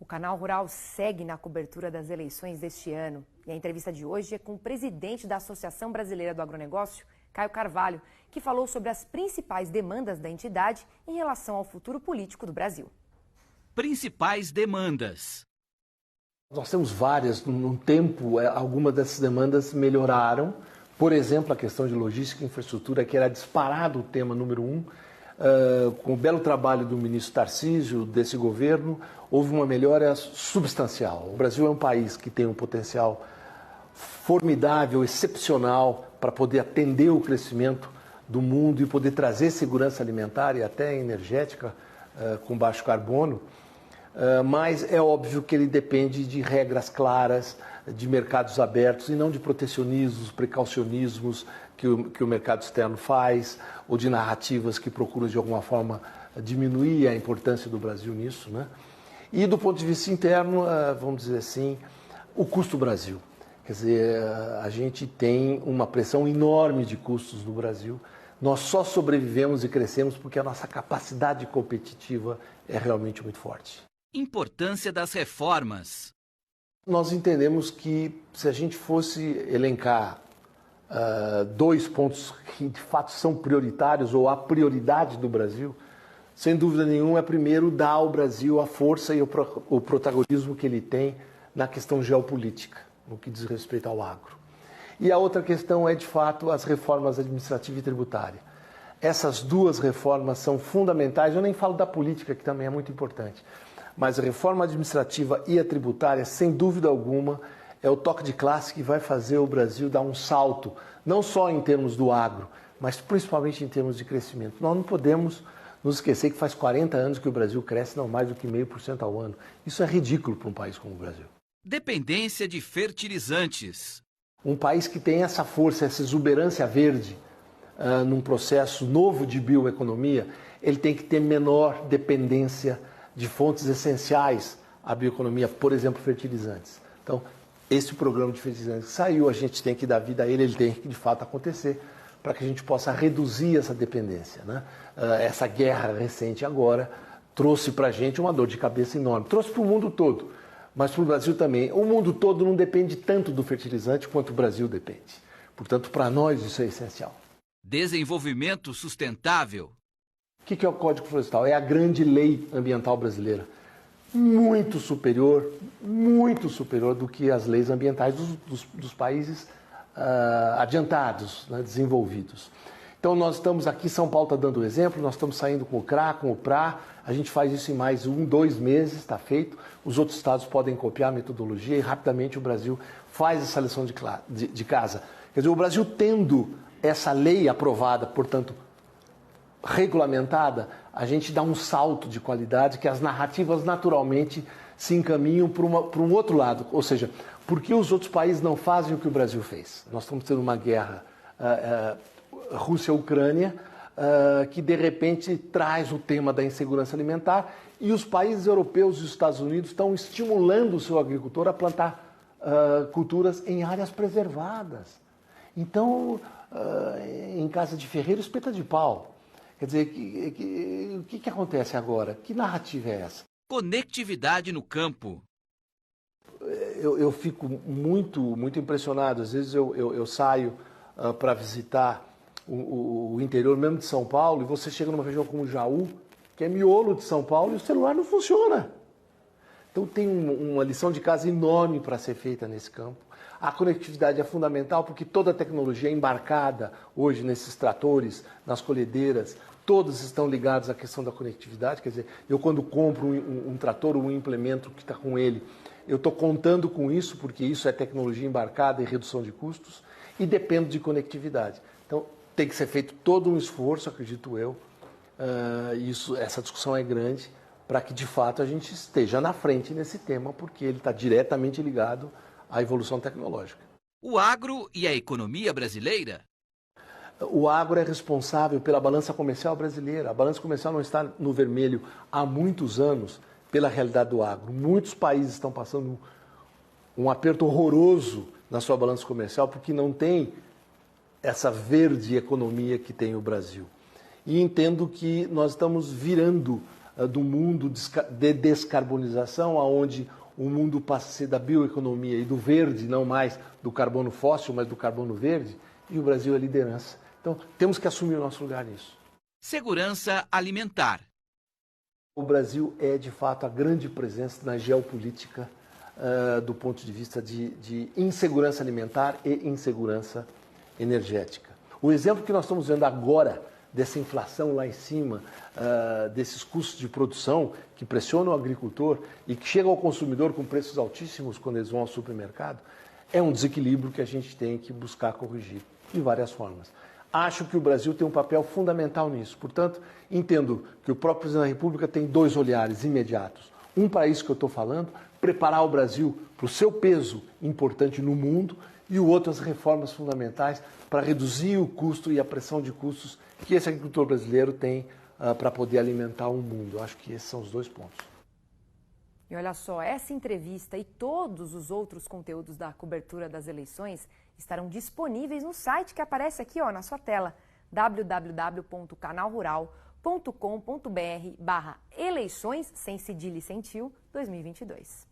O Canal Rural segue na cobertura das eleições deste ano. E a entrevista de hoje é com o presidente da Associação Brasileira do Agronegócio, Caio Carvalho, que falou sobre as principais demandas da entidade em relação ao futuro político do Brasil. Principais demandas. Nós temos várias. No tempo, algumas dessas demandas melhoraram. Por exemplo, a questão de logística e infraestrutura, que era disparado o tema número 1. Com o belo trabalho do ministro Tarcísio, desse governo, houve uma melhora substancial. O Brasil é um país que tem um potencial formidável, excepcional, para poder atender o crescimento do mundo e poder trazer segurança alimentar e até energética com baixo carbono. Mas é óbvio que ele depende de regras claras, de mercados abertos e não de protecionismos, precaucionismos que o mercado externo faz, ou de narrativas que procuram de alguma forma diminuir a importância do Brasil nisso, né? E do ponto de vista interno, vamos dizer assim, o custo Brasil. Quer dizer, a gente tem uma pressão enorme de custos no Brasil. Nós só sobrevivemos e crescemos porque a nossa capacidade competitiva é realmente muito forte. Importância das reformas. Nós entendemos que se a gente fosse elencar 2 pontos que de fato são prioritários ou a prioridade do Brasil, sem dúvida nenhuma é primeiro dar ao Brasil a força e o protagonismo que ele tem na questão geopolítica, no que diz respeito ao agro. E a outra questão é de fato as reformas administrativa e tributária. Essas 2 reformas são fundamentais, eu nem falo da política, que também é muito importante, mas a reforma administrativa e a tributária, sem dúvida alguma, é o toque de classe que vai fazer o Brasil dar um salto, não só em termos do agro, mas principalmente em termos de crescimento. Nós não podemos nos esquecer que faz 40 anos que o Brasil cresce não mais do que 0,5% ao ano. Isso é ridículo para um país como o Brasil. Dependência de fertilizantes. Um país que tem essa força, essa exuberância verde, num processo novo de bioeconomia, ele tem que ter menor dependência de fontes essenciais à bioeconomia, por exemplo, fertilizantes. Então, esse programa de fertilizantes saiu, a gente tem que dar vida a ele, ele tem que de fato acontecer para que a gente possa reduzir essa dependência, né? Essa guerra recente agora trouxe para a gente uma dor de cabeça enorme, trouxe para o mundo todo, mas para o Brasil também. O mundo todo não depende tanto do fertilizante quanto o Brasil depende. Portanto, para nós isso é essencial. Desenvolvimento sustentável. O que é o Código Florestal? É a grande lei ambiental brasileira. Muito superior do que as leis ambientais dos países adiantados, né, desenvolvidos. Então nós estamos aqui, São Paulo está dando o exemplo, nós estamos saindo com o CRA, com o PRA, a gente faz isso em mais 1, 2 meses, está feito. Os outros estados podem copiar a metodologia e rapidamente o Brasil faz essa lição de casa. Quer dizer, o Brasil tendo essa lei aprovada, portanto, regulamentada, a gente dá um salto de qualidade que as narrativas naturalmente se encaminham para um outro lado. Ou seja, por que os outros países não fazem o que o Brasil fez? Nós estamos tendo uma guerra Rússia-Ucrânia que de repente traz o tema da insegurança alimentar e os países europeus e os Estados Unidos estão estimulando o seu agricultor a plantar culturas em áreas preservadas. Então, em casa de ferreiro, espeta de pau. Quer dizer, o que acontece agora? Que narrativa é essa? Conectividade no campo. Eu fico muito impressionado. Às vezes eu saio para visitar o interior mesmo de São Paulo e você chega numa região como Jaú, que é miolo de São Paulo, e o celular não funciona. Então tem uma lição de casa enorme para ser feita nesse campo. A conectividade é fundamental porque toda a tecnologia é embarcada hoje nesses tratores, nas colhedeiras, todos estão ligados à questão da conectividade. Quer dizer, eu quando compro um trator ou um implemento que está com ele, eu estou contando com isso porque isso é tecnologia embarcada e redução de custos e dependo de conectividade. Então tem que ser feito todo um esforço, acredito eu, essa discussão é grande para que de fato a gente esteja na frente nesse tema porque ele está diretamente ligado à evolução tecnológica. O agro e a economia brasileira? O agro é responsável pela balança comercial brasileira. A balança comercial não está no vermelho há muitos anos pela realidade do agro. Muitos países estão passando um aperto horroroso na sua balança comercial porque não tem essa verde economia que tem o Brasil. E entendo que nós estamos virando do mundo de descarbonização, onde o mundo passa a ser da bioeconomia e do verde, não mais do carbono fóssil, mas do carbono verde, e o Brasil é liderança. Então, temos que assumir o nosso lugar nisso. Segurança alimentar. O Brasil é, de fato, a grande presença na geopolítica do ponto de vista de insegurança alimentar e insegurança energética. O exemplo que nós estamos vendo agora dessa inflação lá em cima, desses custos de produção que pressionam o agricultor e que chegam ao consumidor com preços altíssimos quando eles vão ao supermercado, é um desequilíbrio que a gente tem que buscar corrigir de várias formas. Acho que o Brasil tem um papel fundamental nisso. Portanto, entendo que o próprio presidente da República tem dois olhares imediatos. Um para isso que eu estou falando, preparar o Brasil para o seu peso importante no mundo, e o outro as reformas fundamentais para reduzir o custo e a pressão de custos que esse agricultor brasileiro tem para poder alimentar o mundo. Acho que esses são os dois pontos. E olha só, essa entrevista e todos os outros conteúdos da cobertura das eleições estarão disponíveis no site que aparece aqui na sua tela, www.canalrural.com.br/eleições, sem cedilha e sem tio, 2022.